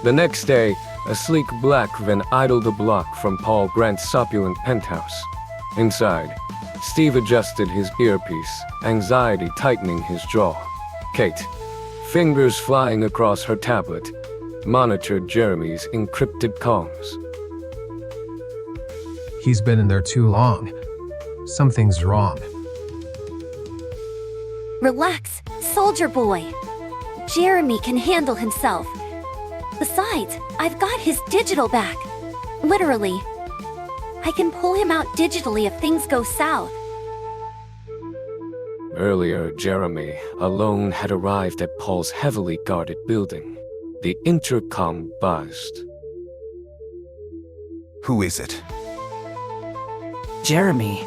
The next day, a sleek black van idled a block from Paul Grant's opulent penthouse. Inside, Steve adjusted his earpiece, anxiety tightening his jaw. Kate, fingers flying across her tablet, monitored Jeremy's encrypted comms. He's been in there too long. Something's wrong. Relax, soldier boy. Jeremy can handle himself. Besides, I've got his digital back. Literally. I can pull him out digitally if things go south. Earlier, Jeremy, alone, had arrived at Paul's heavily guarded building. The intercom buzzed. Who is it? Jeremy,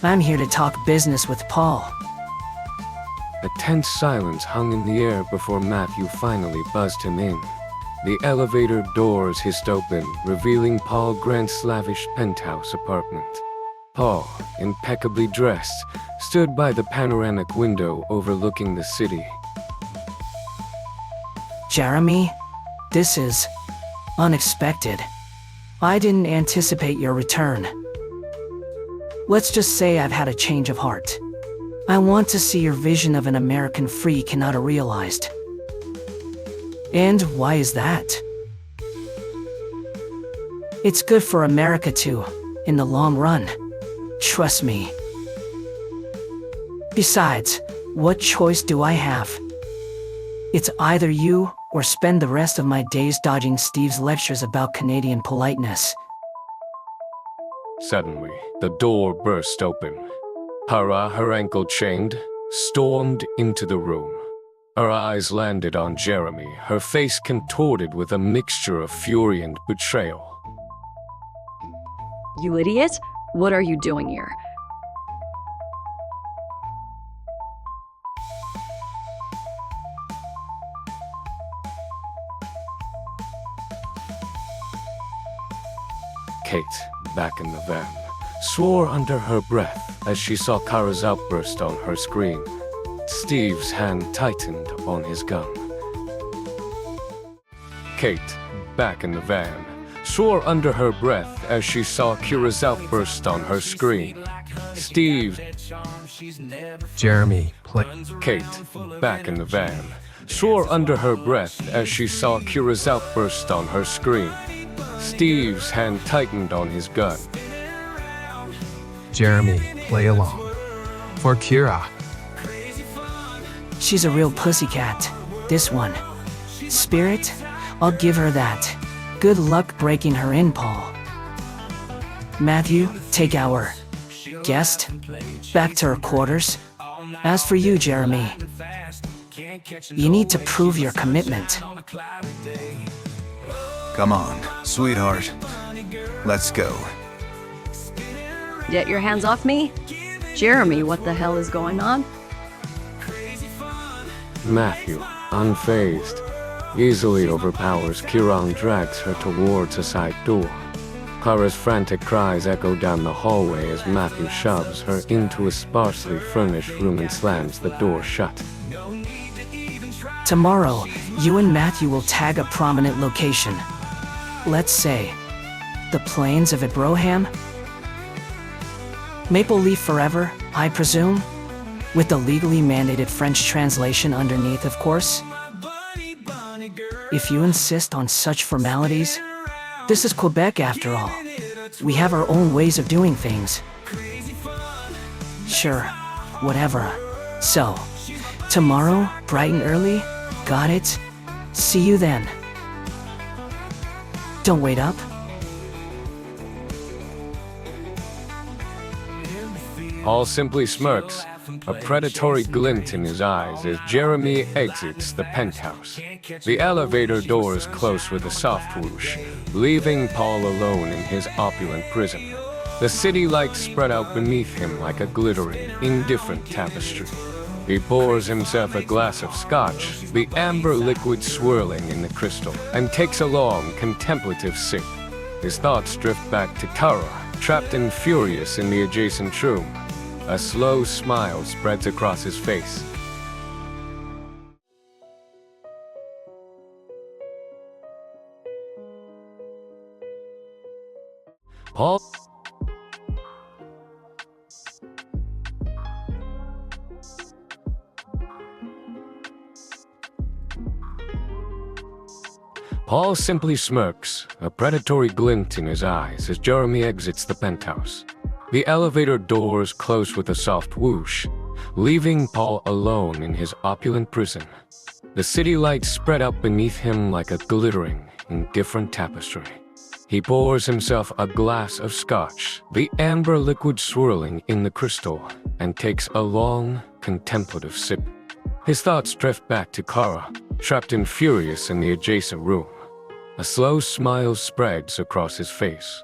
I'm here to talk business with Paul. A tense silence hung in the air before Matthew finally buzzed him in. The elevator doors hissed open, revealing Paul Grant's lavish penthouse apartment. Paul, impeccably dressed, stood by the panoramic window overlooking the city. Jeremy, this is unexpected. I didn't anticipate your return. Let's just say I've had a change of heart. I want to see your vision of an American free cannot have realized. And why is that? It's good for America too, in the long run. Trust me. Besides, what choice do I have? It's either you or spend the rest of my days dodging Steve's lectures about Canadian politeness. Suddenly, the door burst open. Hara, her ankle chained, stormed into the room. Her eyes landed on Jeremy, her face contorted with a mixture of fury and betrayal. You idiot! What are you doing here? Kate, back in the van, swore under her breath as she saw Kara's outburst on her screen. Steve's hand tightened on his gun. Kate, back in the van, swore under her breath as she saw Kira's outburst on her screen. Steve, Jeremy, play. Kate, back in the van, swore under her breath as she saw Kira's outburst on her screen. Steve's hand tightened on his gun. Jeremy, play along. For Kira. She's a real pussycat, this one. Spirit, I'll give her that. Good luck breaking her in, Paul. Matthew, take our guest back to her quarters. As for you, Jeremy, you need to prove your commitment. Come on, sweetheart. Let's go. Get your hands off me? Jeremy, what the hell is going on? Matthew, unfazed, easily overpowers Kira and drags her towards a side door. Kara's frantic cries echo down the hallway as Matthew shoves her into a sparsely furnished room and slams the door shut. Tomorrow, you and Matthew will tag a prominent location. Let's say, the plains of Abraham? Maple Leaf Forever, I presume? With the legally mandated French translation underneath, of course? If you insist on such formalities, this is Quebec after all. We have our own ways of doing things. Sure, whatever. So, tomorrow, bright and early? Got it? See you then. Don't wait up. Paul simply smirks, a predatory glint in his eyes as Jeremy exits the penthouse. The elevator doors close with a soft whoosh, leaving Paul alone in his opulent prison. The city lights spread out beneath him like a glittering, indifferent tapestry. He pours himself a glass of scotch, the amber liquid swirling in the crystal, and takes a long, contemplative sip. His thoughts drift back to Kara, trapped and furious in the adjacent room. A slow smile spreads across his face. " ' Paul Paul simply smirks, a predatory glint in his eyes as Jeremy exits the penthouse. The elevator doors close with a soft whoosh, leaving Paul alone in his opulent prison. The city lights spread out beneath him like a glittering, indifferent tapestry. He pours himself a glass of scotch, the amber liquid swirling in the crystal, and takes a long, contemplative sip. His thoughts drift back to Kara, trapped and furious in the adjacent room. A slow smile spreads across his face.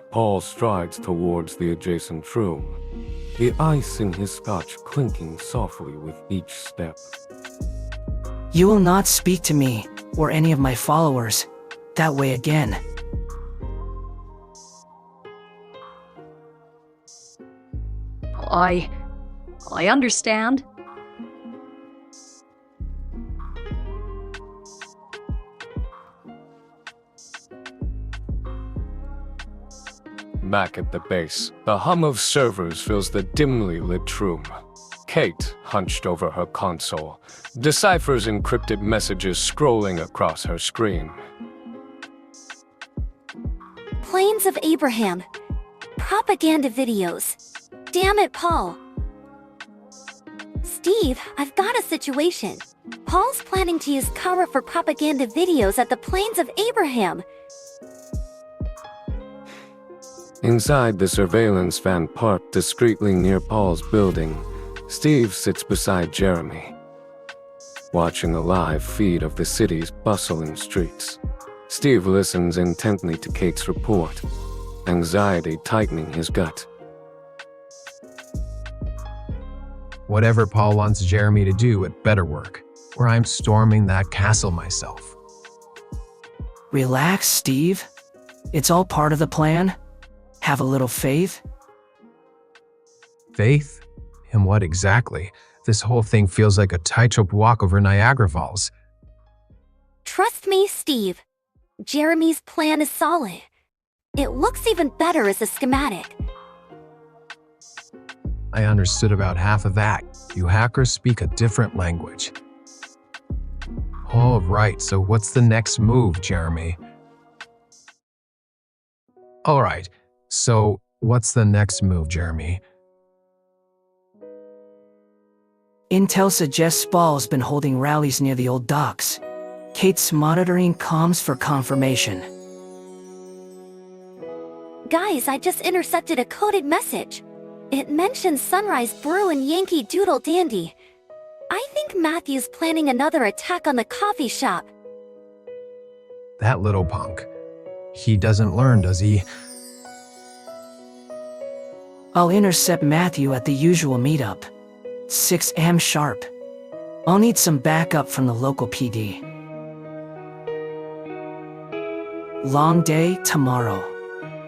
Paul strides towards the adjacent room, the ice in his scotch clinking softly with each step. You will not speak to me, or any of my followers, that way again. I understand. Back at the base, the hum of servers fills the dimly lit room. Kate, hunched over her console, deciphers encrypted messages scrolling across her screen. Plains of Abraham. Propaganda videos. Damn it, Paul. Steve, I've got a situation. Paul's planning to use Kara for propaganda videos at the Plains of Abraham. Inside the surveillance van parked discreetly near Paul's building, Steve sits beside Jeremy, watching a live feed of the city's bustling streets. Steve listens intently to Kate's report, anxiety tightening his gut. Whatever Paul wants Jeremy to do, it better work, or I'm storming that castle myself. Relax, Steve. It's all part of the plan. Have a little faith. Faith? In what exactly? This whole thing feels like a tightrope walk over Niagara Falls. Trust me, Steve. Jeremy's plan is solid. It looks even better as a schematic. I understood about half of that. You hackers speak a different language. All right, so what's the next move, Jeremy? All right, so what's the next move, Jeremy? Intel suggests Spall's been holding rallies near the old docks. Kate's monitoring comms for confirmation. Guys, I just intercepted a coded message. It mentions Sunrise Brew and Yankee Doodle Dandy. I think Matthew's planning another attack on the coffee shop. That little punk. He doesn't learn, does he? I'll intercept Matthew at the usual meetup. 6 a.m. sharp. I'll need some backup from the local PD. Long day tomorrow.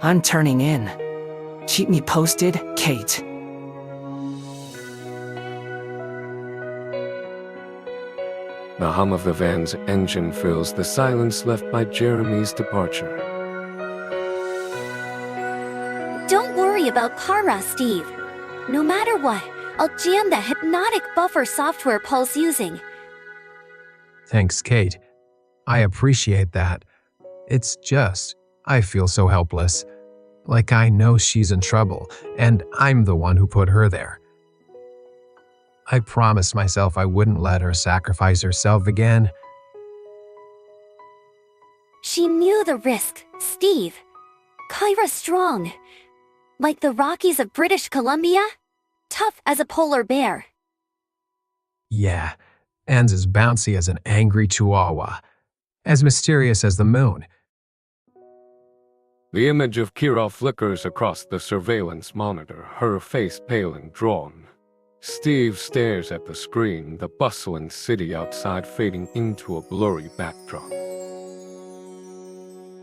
I'm turning in. Keep me posted, Kate. The hum of the van's engine fills the silence left by Jeremy's departure. Don't worry about Kara, Steve. No matter what, I'll jam that hypnotic buffer software Paul's using. Thanks, Kate. I appreciate that. It's just, I feel so helpless. Like I know she's in trouble, and I'm the one who put her there. I promised myself I wouldn't let her sacrifice herself again. She knew the risk, Steve. Kyra's strong. Like the Rockies of British Columbia? Tough as a polar bear. Yeah, and as bouncy as an angry chihuahua. As mysterious as the moon. The image of Kira flickers across the surveillance monitor, her face pale and drawn. Steve stares at the screen, the bustling city outside fading into a blurry backdrop.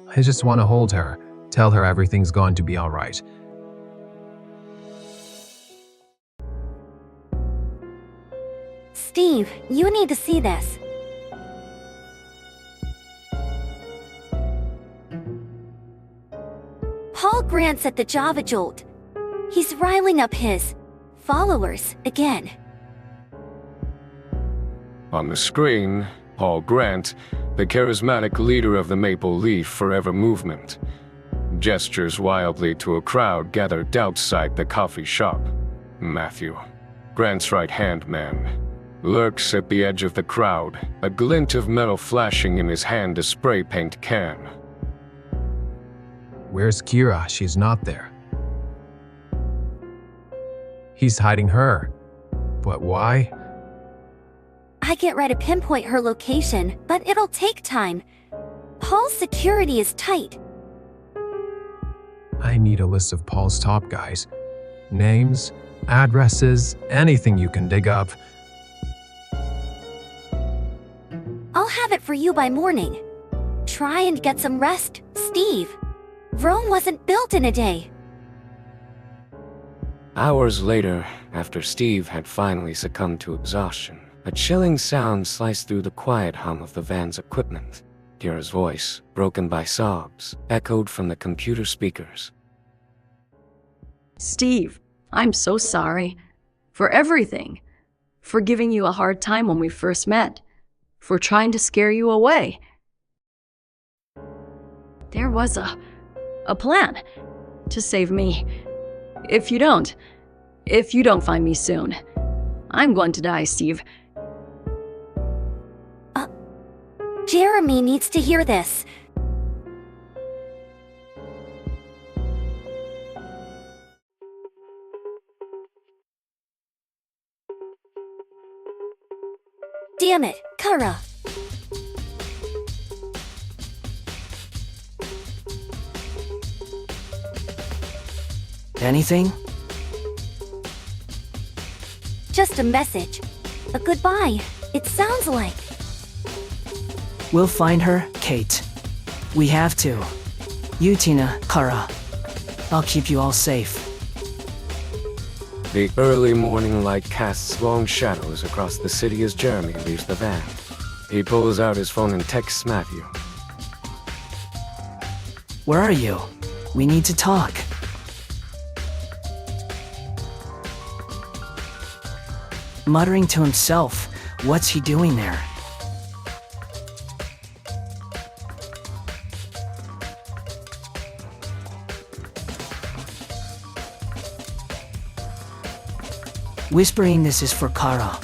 I just want to hold her, tell her everything's going to be all right. Steve, you need to see this. Paul Grant's at the Java Jolt. He's riling up his followers again. On the screen, Paul Grant, the charismatic leader of the Maple Leaf Forever movement, gestures wildly to a crowd gathered outside the coffee shop. Matthew, Grant's right-hand man, lurks at the edge of the crowd, a glint of metal flashing in his hand, a spray paint can. Where's Kira? She's not there. He's hiding her. But why? I get ready to pinpoint her location, but it'll take time. Paul's security is tight. I need a list of Paul's top guys. Names, addresses, anything you can dig up. I'll have it for you by morning. Try and get some rest, Steve. Rome wasn't built in a day. Hours later, after Steve had finally succumbed to exhaustion, a chilling sound sliced through the quiet hum of the van's equipment. Kira's voice, broken by sobs, echoed from the computer speakers. Steve, I'm so sorry. For everything. For giving you a hard time when we first met. For trying to scare you away. There was a plan to save me. If you don't find me soon, I'm going to die, Steve. Jeremy needs to hear this. Damn it, Kara. Anything? Just a message. A goodbye, it sounds like. We'll find her, Kate. We have to. You, Tina, Kara. I'll keep you all safe. The early morning light casts long shadows across the city as Jeremy leaves the van. He pulls out his phone and texts Matthew. Where are you? We need to talk. Muttering to himself, what's he doing there? Whispering this is for Kara.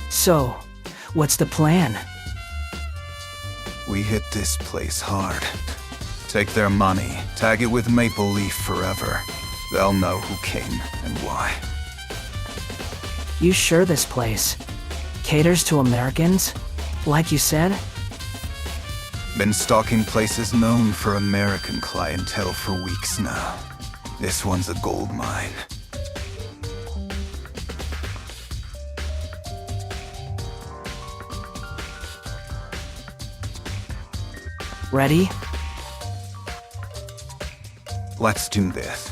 So, what's the plan? We hit this place hard. Take their money, tag it with Maple Leaf Forever. They'll know who came and why. You sure this place caters to Americans? Like you said? Been stalking places known for American clientele for weeks now. This one's a gold mine. Ready? Let's do this.